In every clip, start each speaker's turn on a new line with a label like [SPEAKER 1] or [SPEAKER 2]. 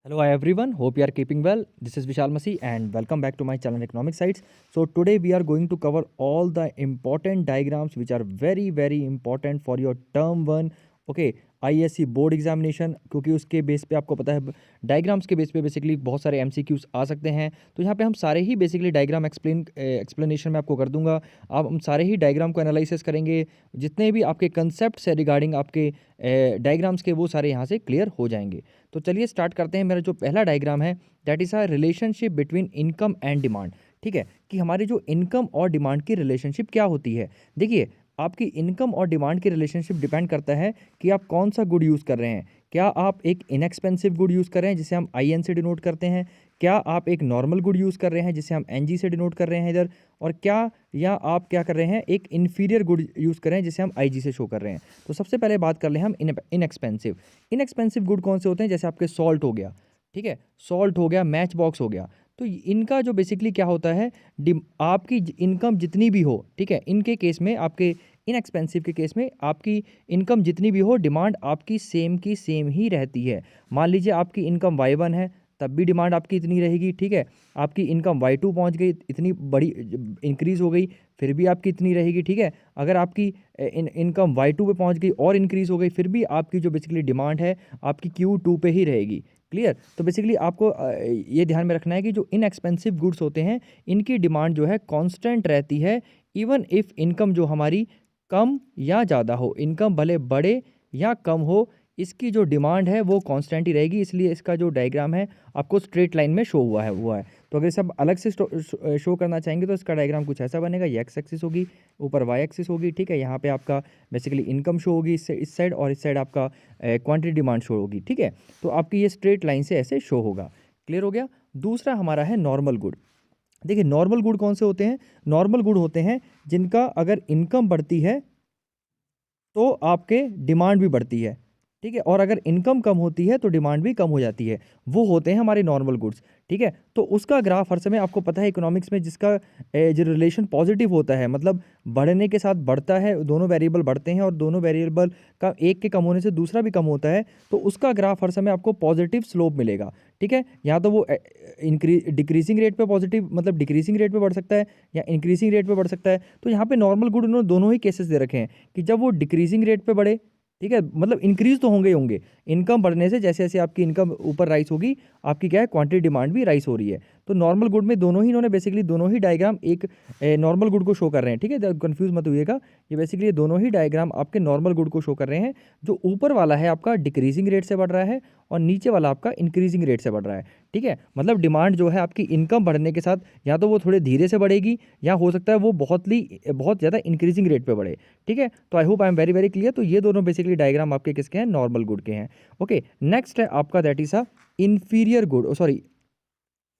[SPEAKER 1] Hello everyone, hope you are keeping well. This is Vishal Masi and welcome back to my channel Economic Sites. So today we are going to cover all the important diagrams which are very important for your term 1 okay ISC board examination, क्योंकि उसके base पे आपको पता है diagrams के base पे basically बहुत सारे एमसीक्यूज आ सकते हैं। तो यहाँ पे हम सारे ही बेसिकली डायग्राम एक्सप्लेनेशन में आपको कर दूंगा। आप हम सारे ही डायग्राम को एनालिसिस करेंगे, जितने भी आपके कंसेप्ट से रिगार्डिंग आपके डायग्राम्स के वो सारे यहाँ से क्लियर हो जाएंगे। तो चलिए स्टार्ट करते हैं। मेरा जो पहला डायग्राम है that is a relationship between income and demand. ठीक है कि हमारी जो इनकम और डिमांड की रिलेशनशिप क्या होती है। देखिए, आपकी इनकम और डिमांड की रिलेशनशिप डिपेंड करता है कि आप कौन सा गुड यूज़ कर रहे हैं। क्या आप एक इनएक्सपेंसिव गुड यूज़ कर रहे हैं जिसे हम IN से डिनोट करते हैं, क्या आप एक नॉर्मल गुड यूज़ कर रहे हैं जिसे हम NG से डिनोट कर रहे हैं इधर, और या आप क्या कर रहे हैं एक इन्फीरियर गुड यूज़ कर रहे हैं जिसे हम IG से शो कर रहे हैं। तो सबसे पहले बात कर ले हम इनएक्सपेंसिव गुड कौन से होते हैं। जैसे आपके सॉल्ट हो गया, ठीक है, सॉल्ट हो गया, मैच बॉक्स हो गया। तो इनका जो बेसिकली क्या होता है, आपकी इनकम जितनी भी हो, ठीक है, इनके केस में आपके इनएक्सपेंसिव के केस में आपकी इनकम जितनी भी हो, डिमांड आपकी सेम की सेम ही रहती है। मान लीजिए आपकी इनकम Y1 है, तब भी डिमांड आपकी इतनी रहेगी। ठीक है, आपकी इनकम Y2 पहुंच गई, इतनी बड़ी इंक्रीज़ हो गई, फिर भी आपकी इतनी रहेगी। ठीक है, अगर आपकी इनकम Y2 पे पहुंच गई और इंक्रीज़ हो गई, फिर भी आपकी जो बेसिकली डिमांड है आपकी Q2 पे ही रहेगी। क्लियर। तो बेसिकली आपको ये ध्यान में रखना है कि जो इनएक्सपेंसिव गुड्स होते हैं इनकी डिमांड जो है कांस्टेंट रहती है, इवन इफ़ इनकम जो हमारी कम या ज़्यादा हो, इनकम भले बढ़े या कम हो, इसकी जो डिमांड है वो कांस्टेंट ही रहेगी। इसलिए इसका जो डायग्राम है आपको स्ट्रेट लाइन में शो हुआ है। तो अगर सब अलग से शो करना चाहेंगे तो इसका डायग्राम कुछ ऐसा बनेगा। ये एक्स एक्सिस होगी, ऊपर वाई एक्सिस होगी। ठीक है, यहाँ पे आपका बेसिकली इनकम शो होगी इस साइड, और इस साइड आपका क्वांटिटी डिमांड शो होगी। ठीक है, तो आपकी ये स्ट्रेट लाइन से ऐसे शो होगा। क्लियर हो गया। दूसरा हमारा है नॉर्मल गुड। देखिए, नॉर्मल गुड कौन से होते हैं। नॉर्मल गुड होते हैं जिनका अगर इनकम बढ़ती है तो आपके डिमांड भी बढ़ती है। ठीक है, और अगर इनकम कम होती है तो डिमांड भी कम हो जाती है। वो होते हैं हमारे नॉर्मल गुड्स। ठीक है, तो उसका ग्राफ हर समय आपको पता है इकोनॉमिक्स में, जिसका जो रिलेशन पॉजिटिव होता है, मतलब बढ़ने के साथ बढ़ता है, दोनों वेरिएबल बढ़ते हैं और दोनों वेरिएबल का एक के कम होने से दूसरा भी कम होता है, तो उसका ग्राफ हर समय आपको पॉजिटिव स्लोप मिलेगा। ठीक है, या तो वो डिक्रीजिंग रेट पे पॉजिटिव, मतलब डिक्रीजिंग रेट पे बढ़ सकता है, या इंक्रीजिंग रेट पे बढ़ सकता है। तो यहाँ पे नॉर्मल गुड उन्होंने दोनों ही केसेस दे रखे हैं कि जब वो डिक्रीजिंग रेट पे बढ़े, ठीक है, मतलब इंक्रीज तो होंगे ही होंगे। इनकम बढ़ने से जैसे जैसे आपकी इनकम ऊपर राइज होगी, आपकी क्या है क्वांटिटी डिमांड भी राइज हो रही है। तो नॉर्मल गुड में दोनों ही इन्होंने बेसिकली दोनों ही डायग्राम एक नॉर्मल गुड को शो कर रहे हैं। ठीक है, कंफ्यूज मत होइएगा, ये बेसिकली दोनों ही डायग्राम आपके नॉर्मल गुड को शो कर रहे हैं। जो ऊपर वाला है आपका डिक्रीजिंग रेट से बढ़ रहा है और नीचे वाला आपका इंक्रीजिंग रेट से बढ़ रहा है। ठीक है, मतलब डिमांड जो है आपकी इनकम बढ़ने के साथ या तो वो थोड़े धीरे से बढ़ेगी, या हो सकता है वो बहुत ज़्यादा इंक्रीजिंग रेट पे बढ़े। ठीक है, तो आई hope I am very clear. तो ये दोनों बेसिकली डायग्राम आपके किसके हैं, नॉर्मल गुड के हैं। ओके, नेक्स्ट है आपका that is a inferior good, sorry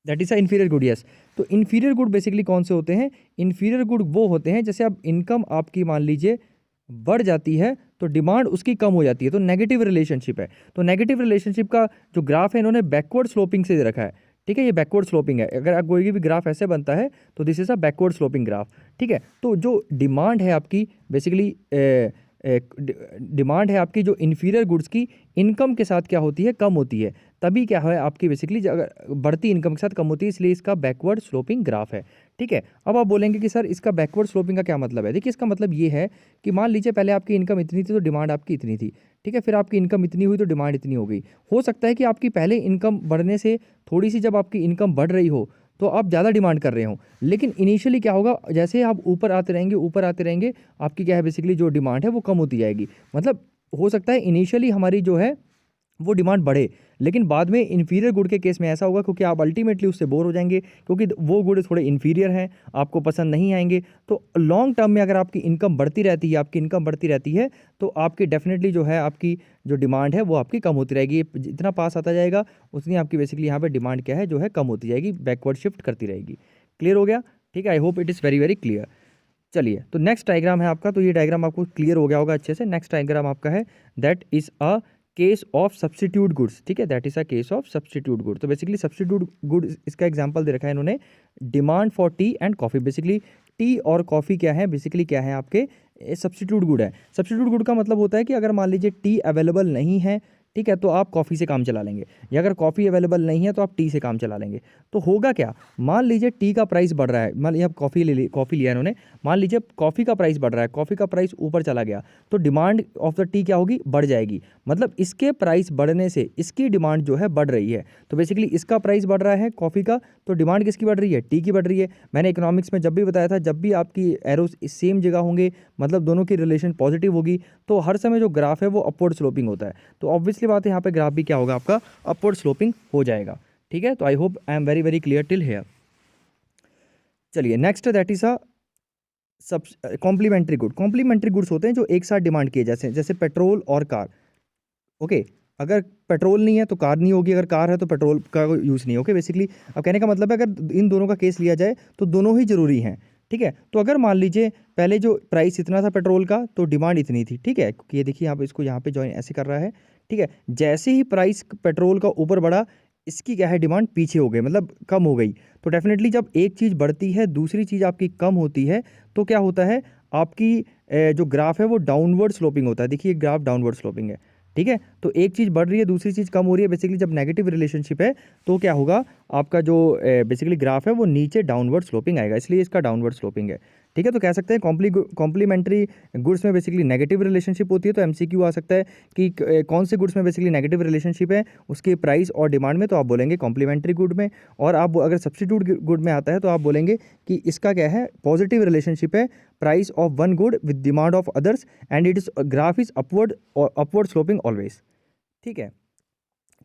[SPEAKER 1] that is a inferior good. Yes, तो इन्फीरियर गुड बेसिकली कौन से होते हैं। इन्फीरियर गुड वो होते हैं जैसे अब इनकम आपकी मान लीजिए बढ़ जाती है तो डिमांड उसकी कम हो जाती है, तो नेगेटिव रिलेशनशिप है। तो नेगेटिव रिलेशनशिप का जो ग्राफ है इन्होंने बैकवर्ड स्लोपिंग से दे रखा है। ठीक है, ये बैकवर्ड स्लोपिंग है। अगर आप कोई भी ग्राफ ऐसे बनता है तो this is a backward sloping graph. ठीक है, तो जो डिमांड है आपकी बेसिकली डिमांड है आपकी जो इन्फीरियर गुड्स की इनकम के साथ क्या होती है, कम होती है। तभी क्या है आपकी बेसिकली अगर बढ़ती इनकम के साथ कम होती है, इसलिए इसका बैकवर्ड स्लोपिंग ग्राफ है। ठीक है, अब आप बोलेंगे कि सर इसका बैकवर्ड स्लोपिंग का क्या मतलब है। देखिए, इसका मतलब ये है कि मान लीजिए पहले आपकी इनकम इतनी थी तो डिमांड आपकी इतनी थी। ठीक है, फिर आपकी इनकम इतनी हुई तो डिमांड इतनी हो गई। हो सकता है कि आपकी पहले इनकम बढ़ने से थोड़ी सी जब आपकी इनकम बढ़ रही हो तो आप ज़्यादा डिमांड कर रहे हो, लेकिन इनिशियली क्या होगा, जैसे आप ऊपर आते रहेंगे आपकी क्या है बेसिकली जो डिमांड है वो कम होती जाएगी। मतलब हो सकता है इनिशियली हमारी जो है वो डिमांड बढ़े, लेकिन बाद में इन्फीरियर गुड के केस में ऐसा होगा क्योंकि आप अल्टीमेटली उससे बोर हो जाएंगे, क्योंकि वो गुड थोड़े इन्फीरियर हैं, आपको पसंद नहीं आएंगे। तो लॉन्ग टर्म में अगर आपकी इनकम बढ़ती रहती है तो आपकी डेफिनेटली जो है आपकी जो डिमांड है वो आपकी कम होती रहेगी। जितना पास आता जाएगा उतनी आपकी बेसिकली यहाँ पर डिमांड क्या है जो है कम होती जाएगी, बैकवर्ड शिफ्ट करती रहेगी। क्लियर हो गया। ठीक है, I hope it is very clear. चलिए, तो नेक्स्ट डायग्राम है आपका, तो ये डायग्राम आपको क्लियर हो गया होगा अच्छे से। नेक्स्ट डायग्राम आपका है that is a case of substitute goods. ठीक है, that is a case of substitute good. तो बेसिकली सब्स्टिट्यूट गुड इसका एग्जांपल दे रखा है इन्होंने, demand for T and coffee. Basically T और कॉफ़ी क्या है, बेसिकली क्या है आपके सब्स्टिट्यूट गुड है। सब्स्टिट्यूट गुड का मतलब होता है कि अगर मान लीजिए टी अवेलेबल नहीं है, ठीक है, तो आप कॉफ़ी से काम चला लेंगे, या अगर कॉफ़ी अवेलेबल नहीं है तो आप टी से काम चला लेंगे। तो होगा क्या, मान लीजिए टी का प्राइस बढ़ रहा है, मान लीजिए आप कॉफ़ी लिया इन्होंने, मान लीजिए कॉफ़ी का प्राइस बढ़ रहा है, कॉफ़ी का प्राइस ऊपर चला गया, तो डिमांड ऑफ द टी क्या होगी, बढ़ जाएगी। मतलब इसके प्राइस बढ़ने से इसकी डिमांड जो है बढ़ रही है। तो बेसिकली इसका प्राइस बढ़ रहा है कॉफ़ी का, तो डिमांड किसकी बढ़ रही है, टी की बढ़ रही है। मैंने इकोनॉमिक्स में जब भी बताया था, जब भी आपकी एरोस सेम जगह होंगे, मतलब दोनों की रिलेशन पॉजिटिव होगी, तो हर समय जो ग्राफ है वो अपवर्ड स्लोपिंग होता है। तो ऑब्वियसली बात है, यहाँ पे ग्राफ भी क्या होगा, आपका अपवर्ड स्लोपिंग हो जाएगा। ठीक है, तो आई hope I am very very clear till here. चलिए नेक्स्ट, दैट इज अ सब कॉम्प्लीमेंट्री गुड। कॉम्प्लीमेंट्री गुड्स होते हैं जो एक साथ डिमांड किए, जैसे जैसे पेट्रोल और कार। ओके, अगर पेट्रोल नहीं है तो कार नहीं होगी, अगर कार है तो पेट्रोल का यूज़ नहीं। ओके, बेसिकली अब कहने का मतलब है, अगर इन दोनों का केस लिया जाए तो दोनों ही ज़रूरी हैं। ठीक है, तो अगर मान लीजिए पहले जो प्राइस इतना था पेट्रोल का, तो डिमांड इतनी थी। ठीक है, क्योंकि ये देखिए यहाँ पे, इसको यहाँ पे ज्वाइन ऐसे कर रहा है। ठीक है, जैसे ही प्राइस पेट्रोल का ऊपर बढ़ा, इसकी क्या है, डिमांड पीछे हो गई, मतलब कम हो गई। तो डेफिनेटली जब एक चीज़ बढ़ती है, दूसरी चीज़ आपकी कम होती है, तो क्या होता है, आपकी जो ग्राफ है वो डाउनवर्ड स्लोपिंग होता है। देखिए ग्राफ डाउनवर्ड स्लोपिंग है। ठीक है, तो एक चीज़ बढ़ रही है, दूसरी चीज़ कम हो रही है। बेसिकली जब नेगेटिव रिलेशनशिप है, तो क्या होगा, आपका जो बेसिकली ग्राफ है वो नीचे डाउनवर्ड स्लोपिंग आएगा, इसलिए इसका डाउनवर्ड स्लोपिंग है। ठीक है, तो कह सकते हैं कॉम्प्लीमेंट्री गुड्स में बेसिकली नेगेटिव रिलेशनशिप होती है। तो एमसीक्यू आ सकता है कि कौन से गुड्स में बेसिकली नेगेटिव रिलेशनशिप है उसके प्राइस और डिमांड में, तो आप बोलेंगे कॉम्प्लीमेंट्री गुड में। और आप अगर सब्स्टिट्यूट गुड में आता है तो आप बोलेंगे कि इसका क्या है, पॉजिटिव रिलेशनशिप है, price of one good with demand of others, and it is graph is upward sloping always. ठीक है,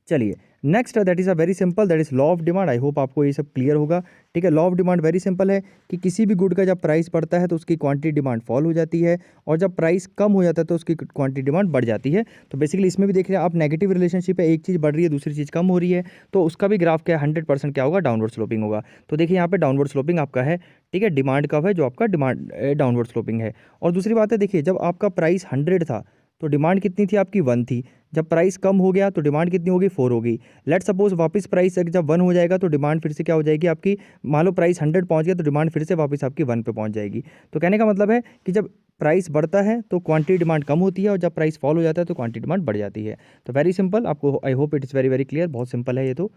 [SPEAKER 1] चलिए next, that is a very simple, that is law of demand. I hope आपको ये सब clear होगा। ठीक है, law of demand very simple है कि किसी भी गुड का जब प्राइस बढ़ता है तो उसकी क्वांटिटी डिमांड फॉल हो जाती है, और जब प्राइस कम हो जाता है तो उसकी क्वांटिटी डिमांड बढ़ जाती है। तो बेसिकली इसमें भी देख रहे हैं आप, नेगेटिव रिलेशनशिप है, एक चीज़ बढ़ रही है, दूसरी चीज़ कम हो रही है, तो उसका भी ग्राफ क्या है, 100% क्या होगा, डाउनवर्ड स्लोपिंग होगा। तो देखिए यहाँ पे डाउनवर्ड स्लोपिंग आपका है। ठीक है, डिमांड कब है, जो आपका डिमांड डाउनवर्ड स्लोपिंग है। और दूसरी बात है, देखिए जब आपका प्राइस 100 था तो डिमांड कितनी थी, आपकी 1 थी। जब प्राइस कम हो गया तो डिमांड कितनी होगी, 4 होगी। लेट सपोज वापस प्राइस जब 1 हो जाएगा तो डिमांड फिर से क्या हो जाएगी आपकी, मान लो प्राइस 100 पहुंच गया तो डिमांड फिर से वापस आपकी 1 पे पहुंच जाएगी। तो कहने का मतलब है कि जब प्राइस बढ़ता है तो क्वांटिटी डिमांड कम होती है, और जब प्राइस फॉल हो जाता है तो क्वांटिटी डिमांड बढ़ जाती है। तो वेरी सिंपल, आपको I hope it is very very clear, बहुत सिंपल है ये तो।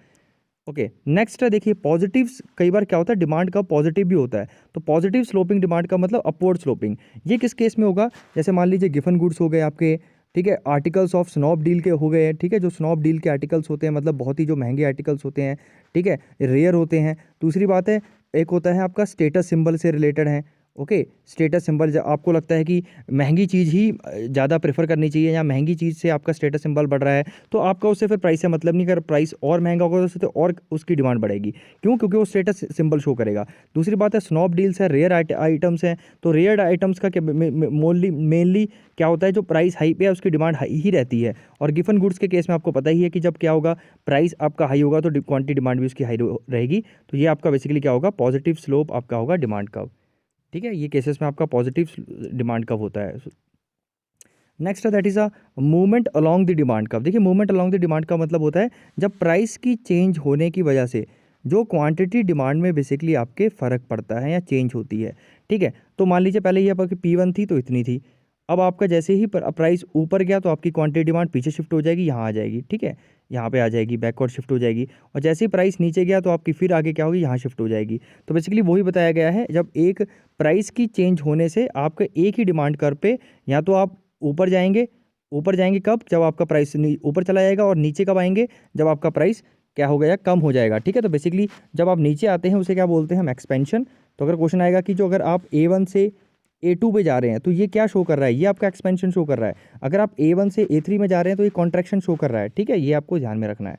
[SPEAKER 1] ओके, नेक्स्ट है, देखिए पॉजिटिव्स, कई बार क्या होता है, डिमांड का पॉजिटिव भी होता है। तो पॉजिटिव स्लोपिंग डिमांड का मतलब अपवर्ड स्लोपिंग। ये किस केस में होगा, जैसे मान लीजिए गिफन गुड्स हो गए आपके, ठीक है, आर्टिकल्स ऑफ स्नॉप डील के हो गए। ठीक है, जो स्नॉप डील के आर्टिकल्स होते हैं, मतलब बहुत ही जो महंगे आर्टिकल्स होते हैं, ठीक है, रेयर होते हैं। दूसरी बात है, एक होता है आपका स्टेटस सिंबल से रिलेटेड है। ओके, स्टेटस सिंबल, आपको लगता है कि महंगी चीज़ ही ज़्यादा प्रेफर करनी चाहिए, या महंगी चीज़ से आपका स्टेटस सिंबल बढ़ रहा है, तो आपका उससे फिर प्राइस से मतलब नहीं, कर प्राइस और महंगा होगा तो और उसकी डिमांड बढ़ेगी। क्यों, क्योंकि वो स्टेटस सिंबल शो करेगा। दूसरी बात है, स्नॉप डील्स है, रेयर आइटम्स हैं, तो रेयर आइटम्स का मेनली क्या होता है, जो प्राइस हाई पे है उसकी डिमांड हाई ही रहती है। और गिफन गुड्स के केस में आपको पता ही है कि जब क्या होगा, प्राइस आपका हाई होगा तो क्वांटिटी डिमांड भी उसकी हाई रहेगी। तो ये आपका बेसिकली क्या होगा, पॉजिटिव स्लोप आपका होगा डिमांड का। ठीक है, ये केसेस में आपका पॉजिटिव डिमांड कब होता है। Next that is a movement along the demand कब। देखिए मूवमेंट अलॉन्ग द डिमांड का मतलब होता है जब प्राइस की चेंज होने की वजह से जो क्वांटिटी डिमांड में बेसिकली आपके फ़र्क पड़ता है या चेंज होती है। ठीक है, तो मान लीजिए पहले ये आपकी P1 थी तो इतनी थी, अब आपका जैसे ही प्राइस ऊपर गया तो आपकी क्वांटिटी डिमांड पीछे शिफ्ट हो जाएगी, यहाँ आ जाएगी। ठीक है, यहाँ पे आ जाएगी, बैकवर्ड शिफ्ट हो जाएगी। और जैसे ही प्राइस नीचे गया तो आपकी फिर आगे क्या होगी, यहाँ शिफ्ट हो जाएगी। तो बेसिकली वही बताया गया है, जब एक प्राइस की चेंज होने से आपके एक ही डिमांड कर्व पे या तो आप ऊपर जाएंगे कब, जब आपका प्राइस ऊपर चला जाएगा, और नीचे कब आएंगे, जब आपका प्राइस क्या हो गया, कम हो जाएगा। ठीक है, तो बेसिकली जब आप नीचे आते हैं उसे क्या बोलते हैं हम, एक्सपेंशन। तो अगर क्वेश्चन आएगा कि जो अगर आप A1 से A2 पे जा रहे हैं तो ये क्या शो कर रहा है, ये आपका एक्सपेंशन शो कर रहा है। अगर आप A1 से A3 में जा रहे हैं तो ये कॉन्ट्रैक्शन शो कर रहा है। ठीक है, ये आपको ध्यान में रखना है।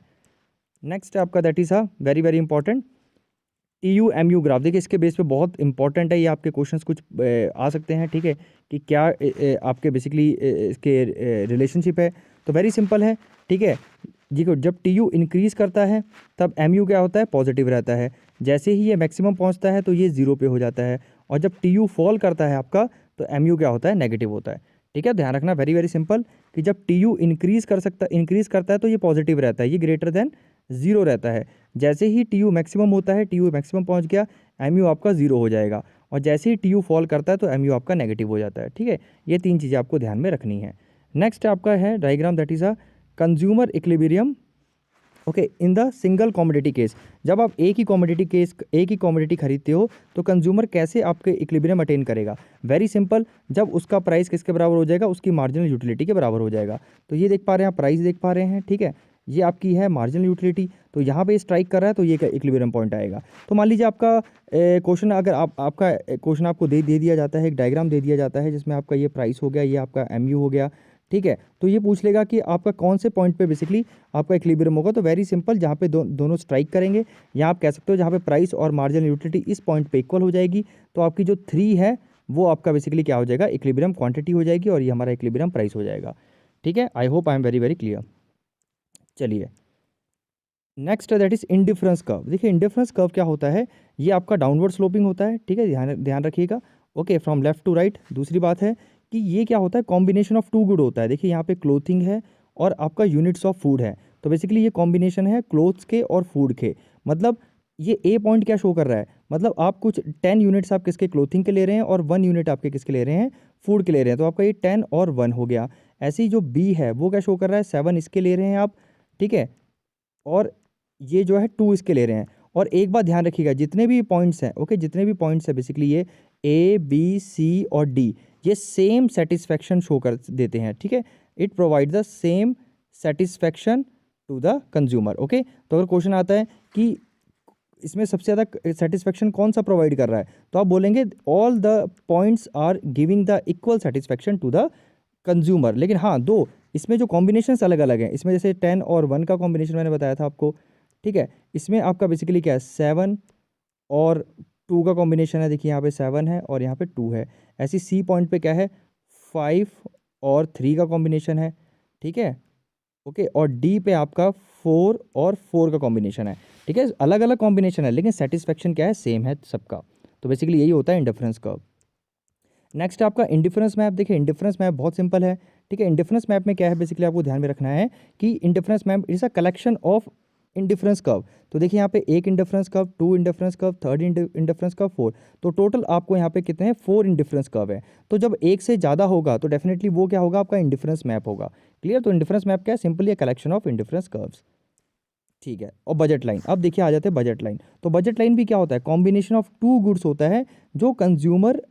[SPEAKER 1] नेक्स्ट आपका that is a very very important TU-MU graph. देखिए इसके बेस पे बहुत इंपॉर्टेंट है ये, आपके क्वेश्चंस कुछ आ सकते हैं। ठीक है, कि क्या आपके बेसिकली इसके रिलेशनशिप है। तो वेरी सिंपल है। ठीक है, देखो जब TU इंक्रीज़ करता है तब MU क्या होता है, पॉजिटिव रहता है। जैसे ही ये मैक्सिमम पहुंचता है तो ये 0 पे हो जाता है, और जब TU फॉल करता है आपका तो MU क्या होता है, नेगेटिव होता है। ठीक है, ध्यान रखना, वेरी वेरी सिंपल, कि जब TU इंक्रीज़ करता है तो ये पॉजिटिव रहता है, ये ग्रेटर देन 0 रहता है। जैसे ही TU मैक्सिमम होता है, TU मैक्सिमम पहुंच गया, MU आपका 0 हो जाएगा, और जैसे ही TU फॉल करता है तो MU आपका नेगेटिव हो जाता है। ठीक है, ये 3 चीज़ें आपको ध्यान में रखनी है। नेक्स्ट आपका है diagram, that is a consumer equilibrium okay in the single commodity case. जब आप एक ही कॉमोडिटी खरीदते हो तो कंज्यूमर कैसे आपके इक्विलिब्रियम अटेन करेगा? वेरी सिंपल, जब उसका प्राइस किसके बराबर हो जाएगा? उसकी मार्जिनल यूटिलिटी के बराबर हो जाएगा। तो ये देख पा रहे हैं आप, प्राइस देख पा रहे हैं, ठीक है, ये आपकी है मार्जिनल यूटिलिटी, तो यहाँ पे स्ट्राइक कर रहा है तो ये इक्विलिब्रियम पॉइंट आएगा। तो मान लीजिए आपका क्वेश्चन, अगर आपका क्वेश्चन आपको दे दिया जाता है, एक डायग्राम दे दिया जाता है जिसमें आपका ये प्राइस हो गया, ये आपका एमयू हो गया, ठीक है, तो ये पूछ लेगा कि आपका कौन से पॉइंट पे बेसिकली आपका इक्विलिब्रियम होगा। तो वेरी सिंपल, जहाँ पे दोनों स्ट्राइक करेंगे, या आप कह सकते हो जहाँ पे प्राइस और मार्जिनल यूटिलिटी इस पॉइंट पे इक्वल हो जाएगी, तो आपकी जो 3 है वो आपका बेसिकली क्या हो जाएगा? इक्विलिब्रियम क्वांटिटी हो जाएगी, और ये हमारा इक्विलिब्रियम प्राइस हो जाएगा। ठीक है, I hope I am very very clear. चलिए next that is indifference curve. देखिए इंडिफरेंस कर्व क्या होता है? ये आपका डाउनवर्ड स्लोपिंग होता है, ठीक है, ध्यान ध्यान रखिएगा, okay, from left to right. दूसरी बात है कि ये क्या होता है? कॉम्बिनेशन ऑफ टू गुड होता है। देखिए यहाँ पे क्लोथिंग है और आपका यूनिट्स ऑफ फूड है, तो बेसिकली ये कॉम्बिनेशन है क्लोथ्स के और फूड के। मतलब ये ए पॉइंट क्या शो कर रहा है? मतलब आप कुछ 10 यूनिट्स आप किसके? क्लोथिंग के ले रहे हैं, और 1 यूनिट आपके किसके ले रहे हैं? फूड के ले रहे हैं, तो आपका ये 10 और 1 हो गया। ऐसे ही जो बी है वो क्या शो कर रहा है? 7 इसके ले रहे हैं आप, ठीक है, और ये जो है 2 इसके ले रहे हैं। और एक बात ध्यान रखिएगा, जितने भी पॉइंट्स हैं, ओके, जितने भी पॉइंट्स हैं बेसिकली ये ए बी सी और डी, ये सेम सेटिस्फैक्शन शो कर देते हैं, ठीक है, it provide the same satisfaction to the consumer. Okay, तो अगर क्वेश्चन आता है कि इसमें सबसे ज़्यादा सेटिस्फैक्शन कौन सा प्रोवाइड कर रहा है, तो आप बोलेंगे all the points are giving the equal satisfaction to the consumer. लेकिन हाँ, दो इसमें जो कॉम्बिनेशंस अलग अलग हैं, इसमें जैसे 10 और 1 का कॉम्बिनेशन मैंने बताया था आपको, ठीक है, इसमें आपका बेसिकली क्या है? 7 और 2 का कॉम्बिनेशन है। देखिए यहाँ पे 7 है और यहाँ पे 2 है। ऐसी सी पॉइंट पे क्या है? 5 और 3 का कॉम्बिनेशन है, ठीक है, ओके, और डी पे आपका 4 और 4 का कॉम्बिनेशन है, ठीक है, अलग अलग कॉम्बिनेशन है लेकिन सेटिस्फैक्शन क्या है? सेम है सबका। तो बेसिकली यही होता है इंडिफरेंस कर्व। नेक्स्ट आपका इंडिफरेंस मैप। देखिए इंडिफरेंस मैप बहुत सिंपल है, ठीक है। इंडिफरेंस मैप में क्या है बेसिकली आपको ध्यान में रखना है कि indifference map is a collection of indifference curve. तो देखिए यहाँ पे एक indifference curve, 2 indifference curve, 3rd indifference curve, 4, तो टोटल आपको यहाँ पे कितने हैं? 4 इंडिफरेंस कर्व है। तो जब एक से ज़्यादा होगा तो डेफिनेटली वो क्या होगा? आपका इंडिफरेंस मैप होगा। क्लियर? तो इंडिफरेंस मैप क्या है? Simply a collection of indifference curves, ठीक है। और बजट लाइन, अब देखिए आ जाते हैं बजट लाइन। तो बजट लाइन भी क्या होता है? कॉम्बिनेशन ऑफ टू गुड्स होता है जो कंज्यूमर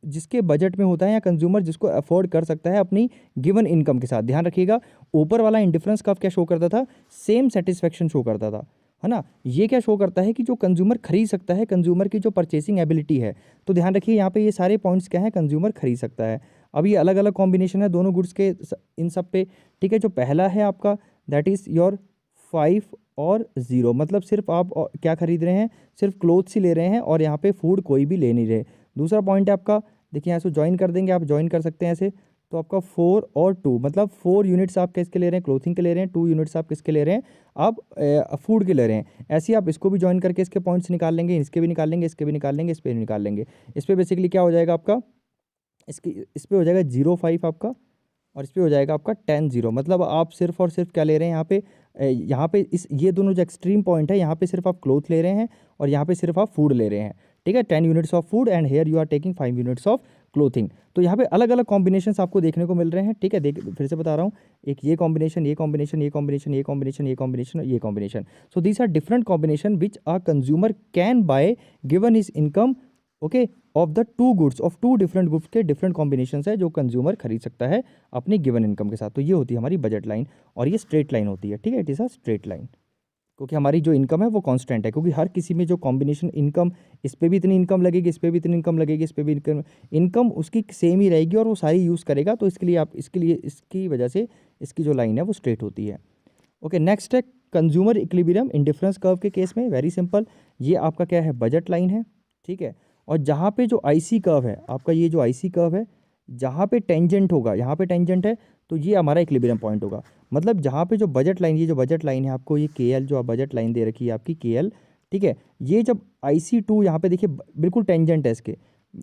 [SPEAKER 1] जिसके बजट में होता है, या कंज्यूमर जिसको अफोर्ड कर सकता है अपनी गिवन इनकम के साथ। ध्यान रखिएगा, ऊपर वाला इंडिफरेंस कर्व क्या शो करता था? सेम सेटिस्फेक्शन शो करता था, है ना। ये क्या शो करता है कि जो कंज्यूमर खरीद सकता है, कंज्यूमर की जो परचेसिंग एबिलिटी है। तो ध्यान रखिए यहाँ पे ये सारे पॉइंट्स क्या है? कंज्यूमर खरीद सकता है। अब ये अलग अलग कॉम्बिनेशन है दोनों गुड्स के इन सब पे, ठीक है। जो पहला है आपका दैट इज़ योर 5 और 0, मतलब सिर्फ आप क्या खरीद रहे हैं? सिर्फ क्लोथ्स ही ले रहे हैं, और यहाँ पे फूड कोई भी ले नहीं रहे। दूसरा पॉइंट है आपका, देखिए यहाँ से ज्वाइन कर देंगे, आप ज्वाइन कर सकते हैं ऐसे, तो आपका 4 और 2, मतलब 4 यूनिट्स आप किसके ले रहे हैं? क्लोथिंग के ले रहे हैं। 2 यूनिट्स आप किसके ले रहे हैं? आप फूड के ले रहे हैं। ऐसे ही आप इसको भी ज्वाइन करके इसके पॉइंट्स निकाल लेंगे, इसके भी निकाल लेंगे, इसके भी निकाल लेंगे, इस पर भी निकाल लेंगे। इस पर बेसिकली क्या हो जाएगा आपका? इस पर हो जाएगा 0.5 आपका, और इस पे हो जाएगा आपका 10.0। मतलब आप सिर्फ और सिर्फ क्या ले रहे हैं यहाँ पे इस ये दोनों जो एक्सट्रीम पॉइंट है, यहाँ पे सिर्फ आप क्लोथ ले रहे हैं और यहाँ पे सिर्फ आप फूड ले रहे हैं, ठीक है। 10 units of food and here you are taking 5 units of clothing. तो यहाँ पे अलग अलग कॉम्बिनेशंस आपको देखने को मिल रहे हैं, ठीक है। देख फिर से बता रहा हूँ, एक ये कॉम्बिनेशन, ये कॉम्बिनेशन, ये कॉम्बिनेशन, ये कॉम्बिनेशन, ये कॉम्बिनेशन, ये combination. So these are different combination which a consumer can buy given his income, okay, of the two goods, of two different goods के डिफरेंट कॉम्बिनेशन है जो कंज्यूमर खरीद सकता है अपनी गिवन इनकम के साथ। तो ये होती है हमारी बजट लाइन, और ये स्ट्रेट लाइन होती है, ठीक है, it is a straight line, क्योंकि हमारी जो इनकम है वो कांस्टेंट है। क्योंकि हर किसी में जो कॉम्बिनेशन इनकम, इस पे भी इतनी इनकम लगेगी, इस पे भी इतनी इनकम लगेगी, इस पे भी इनकम उसकी सेम ही रहेगी, और वो सारी यूज़ करेगा। तो इसके लिए इसकी वजह से इसकी जो लाइन है वो स्ट्रेट होती है। ओके, नेक्स्ट है कंज्यूमर इक्विलिब्रियम इंडिफरेंस कर्व के केस में। वेरी सिंपल, ये आपका क्या है? बजट लाइन है, ठीक है। और जहाँ पे जो आईसी कर्व है आपका, ये जो आईसी कर्व है, जहाँ पे टेंजेंट होगा, यहाँ पे टेंजेंट है, तो ये हमारा इक्विलिब्रियम पॉइंट होगा। मतलब जहाँ पे जो बजट लाइन, ये जो बजट लाइन है आपको, ये KL जो बजट लाइन दे रखी है आपकी KL, ठीक है, ये जब IC2 यहाँ पे देखिए बिल्कुल टेंजेंट है इसके।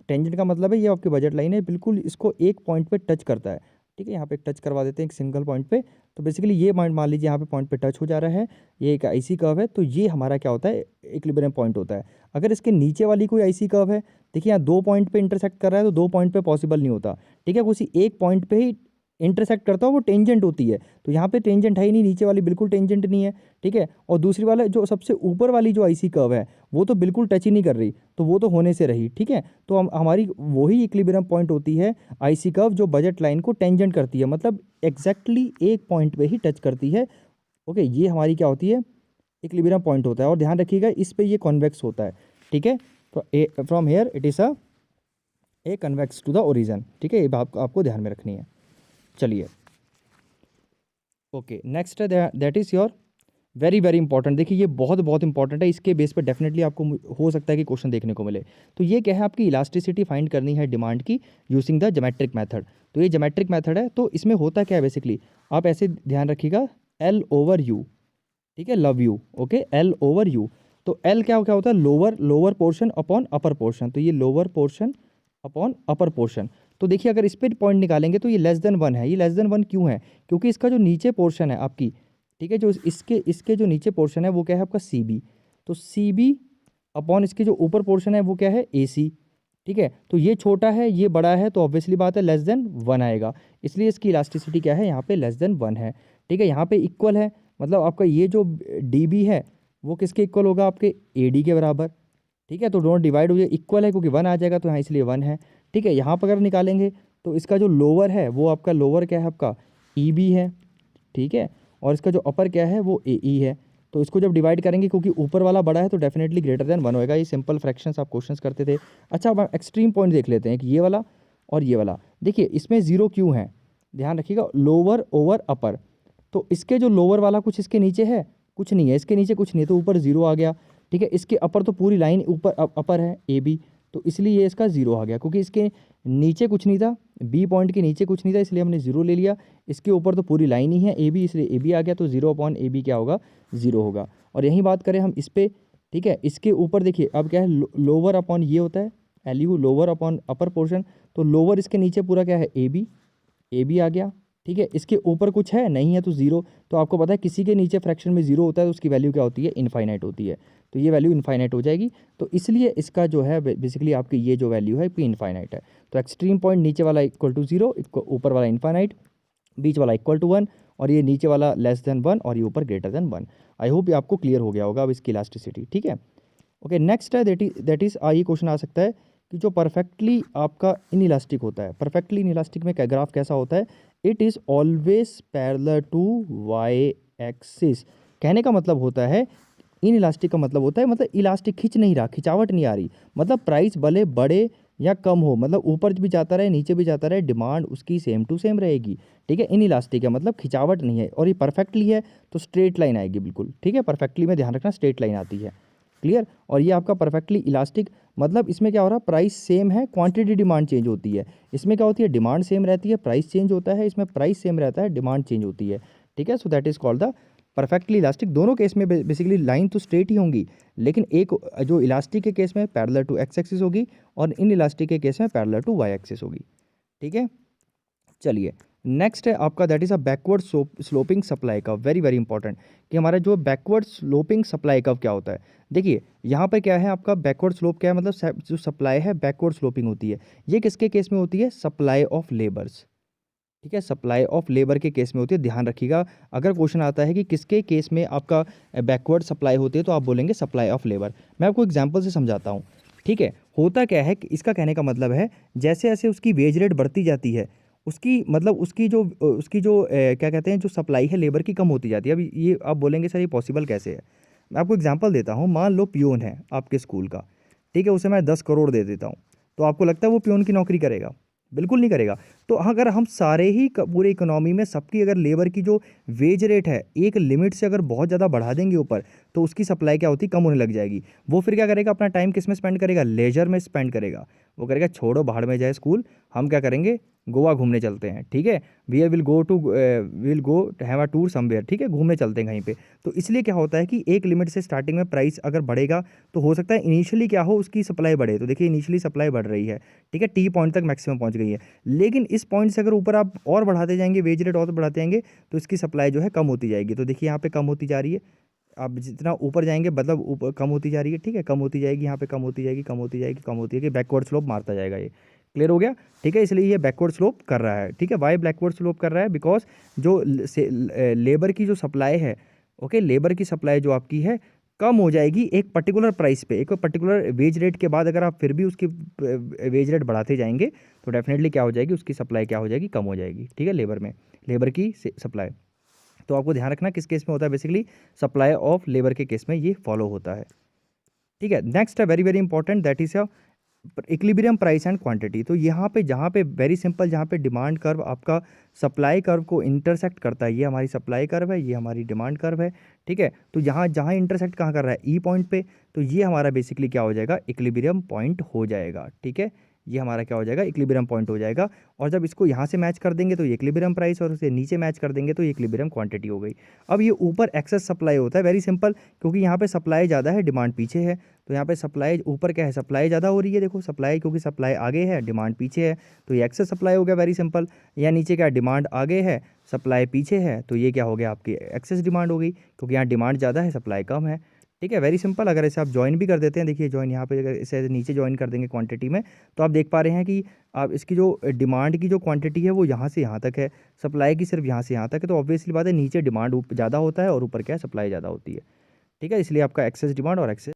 [SPEAKER 1] टेंजेंट का मतलब है ये आपकी बजट लाइन है, बिल्कुल इसको एक पॉइंट पे टच करता है, ठीक है। यहाँ पे टच करवा देते हैं एक सिंगल पॉइंट पे। तो बेसिकली ये पॉइंट मान लीजिए यहाँ पे पॉइंट पे टच हो जा रहा है, ये एक आईसी कर्व है, तो ये हमारा क्या होता है? इक्विलिब्रियम पॉइंट होता है। अगर इसके नीचे वाली कोई आईसी कर्व है, देखिए यहाँ 2 पॉइंट पे इंटरसेक्ट कर रहा है, तो 2 पॉइंट पे पॉसिबल नहीं होता, ठीक है। उसी एक पॉइंट पे ही इंटरसेक्ट करता है वो टेंजेंट होती है। तो यहाँ पे टेंजेंट है ही नहीं, नीचे वाली बिल्कुल टेंजेंट नहीं है, ठीक है। और दूसरी वाला जो सबसे ऊपर वाली जो आईसी कर्व है वो तो बिल्कुल टच ही नहीं कर रही, तो वो तो होने से रही, ठीक है। तो हमारी वही इक्विलिब्रियम पॉइंट होती है आईसी कर्व जो बजट लाइन को टेंजेंट करती है, मतलब एग्जैक्टली एक पॉइंट पे ही टच करती है। ओके, ये हमारी क्या होती है, इक्विलिब्रियम पॉइंट होता है। और ध्यान रखिएगा इस पे ये कॉन्वेक्स होता है, ठीक है। From here it is a convex to the origin, ठीक है। ये बात आपको ध्यान में रखनी है। चलिए, ओके, नेक्स्ट है that is your very very important. देखिए ये बहुत बहुत इंपॉर्टेंट है, इसके बेस पर डेफिनेटली आपको हो सकता है कि क्वेश्चन देखने को मिले। तो ये क्या है, आपकी इलास्टिसिटी फाइंड करनी है डिमांड की यूजिंग द ज्योमेट्रिक मेथड। तो ये ज्योमेट्रिक मेथड है, तो इसमें होता क्या है बेसिकली, आप ऐसे ध्यान रखिएगा, एल ओवर यू, ठीक है, love you, okay, L over you. तो एल क्या क्या होता है, lower lower portion upon upper portion. तो ये lower portion upon upper portion. तो देखिए अगर इस पर पॉइंट निकालेंगे तो ये लेस देन वन है। ये लेस देन वन क्यों है, क्योंकि इसका जो नीचे पोर्शन है आपकी, ठीक है, जो इसके इसके जो नीचे पोर्शन है वो क्या है आपका सी बी। तो सी बी अपॉन इसके जो ऊपर पोर्शन है वो क्या है ए सी, ठीक है। तो ये छोटा है ये बड़ा है, तो ऑब्वियसली बात है लेस देन वन आएगा, इसलिए इसकी इलास्टिसिटी क्या है यहाँ पे लेस देन वन है, ठीक है। यहाँ पे इक्वल है, मतलब आपका ये जो डी बी है वो किसके इक्वल होगा, आपके ए डी के बराबर, ठीक है। तो दोनों डिवाइड हो जाए, इक्वल है क्योंकि वन आ जाएगा, तो यहाँ इसलिए वन है, ठीक है। यहाँ पर अगर निकालेंगे तो इसका जो लोअर है वो आपका लोअर क्या है आपका ई बी है, ठीक है। और इसका जो अपर क्या है वो ए ई है। तो इसको जब डिवाइड करेंगे, क्योंकि ऊपर वाला बड़ा है तो डेफिनेटली ग्रेटर देन वन होएगा। ये सिंपल फ्रैक्शंस आप क्वेश्चंस करते थे। अच्छा, अब एक्सट्रीम पॉइंट देख लेते हैं कि ये वाला और ये वाला। देखिए इसमें जीरो क्यों है, ध्यान रखिएगा, लोअर ओवर अपर। तो इसके जो लोअर वाला कुछ इसके नीचे है, कुछ नहीं है इसके नीचे, कुछ नहीं है, तो ऊपर जीरो आ गया, ठीक है। इसके अपर तो पूरी लाइन ऊपर अपर है ए बी, तो इसलिए ये इसका जीरो आ गया, क्योंकि इसके नीचे कुछ नहीं था, बी पॉइंट के नीचे कुछ नहीं था, इसलिए हमने जीरो ले लिया। इसके ऊपर तो पूरी लाइन ही है ए बी, इसलिए ए बी आ गया, तो जीरो अपॉन ए बी क्या होगा, जीरो होगा। और यही बात करें हम इस पर, ठीक है, इसके ऊपर देखिए अब क्या है, लोअर अपॉन ये होता है L U, lower upon upper portion. तो लोअर इसके नीचे पूरा क्या है ए बी आ गया, ठीक है। इसके ऊपर कुछ है नहीं है तो जीरो। तो आपको पता है किसी के नीचे फ्रैक्शन में जीरो होता है तो उसकी वैल्यू क्या होती है, इनफाइनाइट होती है। तो ये वैल्यू इनफाइनाइट हो जाएगी, तो इसलिए इसका जो है बेसिकली आपकी ये जो वैल्यू है पी इनफाइनाइट है। तो एक्सट्रीम पॉइंट नीचे वाला इक्वल टू जीरो, ऊपर वाला इनफाइनाइट, बीच वाला इक्वल टू वन, और ये नीचे वाला लेस देन वन और ये ऊपर greater than one. I hope ये आपको क्लियर हो गया होगा अब इसकी इलास्टिसिटी, ठीक है। ओके, नेक्स्ट है दैट इज ये क्वेश्चन आ सकता है कि जो परफेक्टली आपका इन इलास्टिक होता है, परफेक्टली इन इलास्टिक में ग्राफ कैसा होता है, it is always parallel to Y axis. कहने का मतलब होता है, इन इलास्टिक का मतलब होता है, मतलब इलास्टिक खिंच नहीं रहा, खिंचावट नहीं आ रही, मतलब प्राइस भले बड़े या कम हो, मतलब ऊपर भी जाता रहे नीचे भी जाता रहे, डिमांड उसकी सेम टू सेम रहेगी, ठीक है। इन इलास्टिक है मतलब खिंचावट नहीं है, और ये परफेक्टली है तो स्ट्रेट लाइन आएगी बिल्कुल, ठीक है। परफेक्टली में ध्यान रखना स्ट्रेट लाइन आती है, क्लियर। और ये आपका परफेक्टली इलास्टिक, मतलब इसमें क्या हो रहा है, प्राइस सेम है, क्वांटिटी डिमांड चेंज होती है। इसमें क्या होती है, डिमांड सेम रहती है, प्राइस चेंज होता है, इसमें प्राइस सेम रहता है, डिमांड चेंज होती है, ठीक है। So that is called the perfectly elastic. दोनों केस में बेसिकली लाइन तो स्ट्रेट ही होंगी, लेकिन एक जो इलास्टिक के केस में पैरेलल टू एक्स एक्सिस होगी, और इन इलास्टिक के केस में पैरेलल टू वाई एक्सिस होगी, ठीक है। चलिए, नेक्स्ट है आपका that is a backward sloping supply curve. Very very important कि हमारा जो बैकवर्ड स्लोपिंग सप्लाई कर्व क्या होता है। देखिए यहाँ पर क्या है आपका बैकवर्ड स्लोप क्या है, मतलब जो सप्लाई है बैकवर्ड स्लोपिंग होती है। ये किसके केस में होती है, सप्लाई ऑफ लेबर्स, ठीक है, सप्लाई ऑफ लेबर के केस में होती है। ध्यान रखिएगा, अगर क्वेश्चन आता है कि किसके केस में आपका बैकवर्ड सप्लाई होती है तो आप बोलेंगे सप्लाई ऑफ लेबर। मैं आपको एग्जांपल से समझाता हूँ, ठीक है। होता क्या है कि इसका कहने का मतलब है, जैसे जैसे उसकी वेज रेट बढ़ती जाती है, उसकी मतलब उसकी जो क्या कहते हैं, जो सप्लाई है लेबर की कम होती जाती है। अब ये आप बोलेंगे सर ये पॉसिबल कैसे है। मैं आपको एग्जाम्पल देता हूँ, मान लो पियोन है आपके स्कूल का, ठीक है, उसे मैं 10 करोड़ दे देता हूँ, तो आपको लगता है वो पियोन की नौकरी करेगा, बिल्कुल नहीं करेगा। तो अगर हम सारे ही पूरे इकोनॉमी में सबकी अगर लेबर की जो वेज रेट है एक लिमिट से अगर बहुत ज़्यादा बढ़ा देंगे ऊपर, तो उसकी सप्लाई क्या होती, कम होने लग जाएगी। वो फिर क्या करेगा, अपना टाइम किस में स्पेंड करेगा, लेजर में स्पेंड करेगा। वो करेगा छोड़ो भाड़ में जाए स्कूल, हम क्या करेंगे, गोवा घूमने चलते हैं, ठीक है, we will go have a tour somewhere, ठीक है, घूमने चलते हैं कहीं पे। तो इसलिए क्या होता है कि एक लिमिट से स्टार्टिंग में प्राइस अगर बढ़ेगा तो हो सकता है इनिशियली क्या हो, उसकी सप्लाई बढ़े। तो देखिए इनिशियली सप्लाई बढ़ रही है, ठीक है, टी पॉइंट तक मैक्सिमम पहुंच गई है, लेकिन इस पॉइंट से अगर ऊपर आप और बढ़ाते जाएंगे, वेज रेट और बढ़ाते जाएंगे, तो इसकी सप्लाई जो है कम होती जाएगी। तो देखिए यहाँ पे कम होती जा रही है, आप जितना ऊपर जाएंगे मतलब ऊपर कम होती जा रही है, ठीक है, कम होती जाएगी, यहाँ पे कम होती जाएगी, कम होती जाएगी, कम होती जाएगी, बैकवर्ड स्लोप मारता जाएगा ये, क्लियर हो गया, ठीक है। इसलिए ये बैकवर्ड स्लोप कर रहा है, ठीक है। वाई बैकवर्ड स्लोप कर रहा है? बिकॉज जो लेबर की जो सप्लाई है, ओके, लेबर की सप्लाई जो आपकी है कम हो जाएगी एक पर्टिकुलर प्राइस पे, एक पर्टिकुलर वेज रेट के बाद अगर आप फिर भी उसकी वेज रेट बढ़ाते जाएंगे तो डेफिनेटली क्या हो जाएगी, उसकी सप्लाई क्या हो जाएगी, कम हो जाएगी, ठीक है, लेबर में, लेबर की सप्लाई। तो आपको ध्यान रखना किस केस में होता है, बेसिकली सप्लाई ऑफ लेबर के केस में ये फॉलो होता है, ठीक है। नेक्स्ट है very very important, that is equilibrium price and quantity. तो यहाँ पे जहाँ पे वेरी सिंपल, जहाँ पे डिमांड कर्व आपका सप्लाई कर्व को इंटरसेक्ट करता है, ये हमारी सप्लाई कर्व है, ये हमारी डिमांड कर्व है, ठीक है। तो यहाँ जहाँ इंटरसेक्ट कहाँ कर रहा है, ई पॉइंट पे, तो ये हमारा बेसिकली क्या हो जाएगा, इक्विलिब्रियम पॉइंट हो जाएगा, ठीक है। ये हमारा क्या हो जाएगा, इक्विलिब्रियम पॉइंट हो जाएगा। और जब इसको यहाँ से मैच कर देंगे तो ये इक्विलिब्रियम प्राइस, और उसे नीचे मैच कर देंगे तो ये इक्विलिब्रियम क्वांटिटी हो गई। अब ये ऊपर एक्सेस सप्लाई होता है, वेरी सिंपल, क्योंकि यहाँ पे सप्लाई ज़्यादा है, डिमांड पीछे है। तो यहाँ पे सप्लाई ऊपर क्या है, सप्लाई ज़्यादा हो रही है, देखो सप्लाई, क्योंकि सप्लाई आगे है, डिमांड पीछे है, तो ये एक्सेस सप्लाई हो गया, वेरी सिंपल। या नीचे क्या, डिमांड आगे है, सप्लाई पीछे है, तो ये क्या हो गया, आपकी एक्सेस डिमांड हो गई, क्योंकि यहाँ डिमांड ज़्यादा है, सप्लाई कम है, ठीक है। Very simple. अगर ऐसे आप ज्वाइन भी कर देते हैं, देखिए ज्वाइन यहाँ पे अगर इसे नीचे ज्वाइन कर देंगे क्वांटिटी में, तो आप देख पा रहे हैं कि आप इसकी जो डिमांड की जो क्वांटिटी है वो यहाँ से यहाँ तक है, सप्लाई की सिर्फ यहाँ से यहाँ तक है, तो ऑब्वियसली बात है नीचे डिमांड ज़्यादा होता है और ऊपर क्या है, सप्लाई ज़्यादा होती है, ठीक है। इसलिए आपका एक्सेस डिमांड और एक्सेस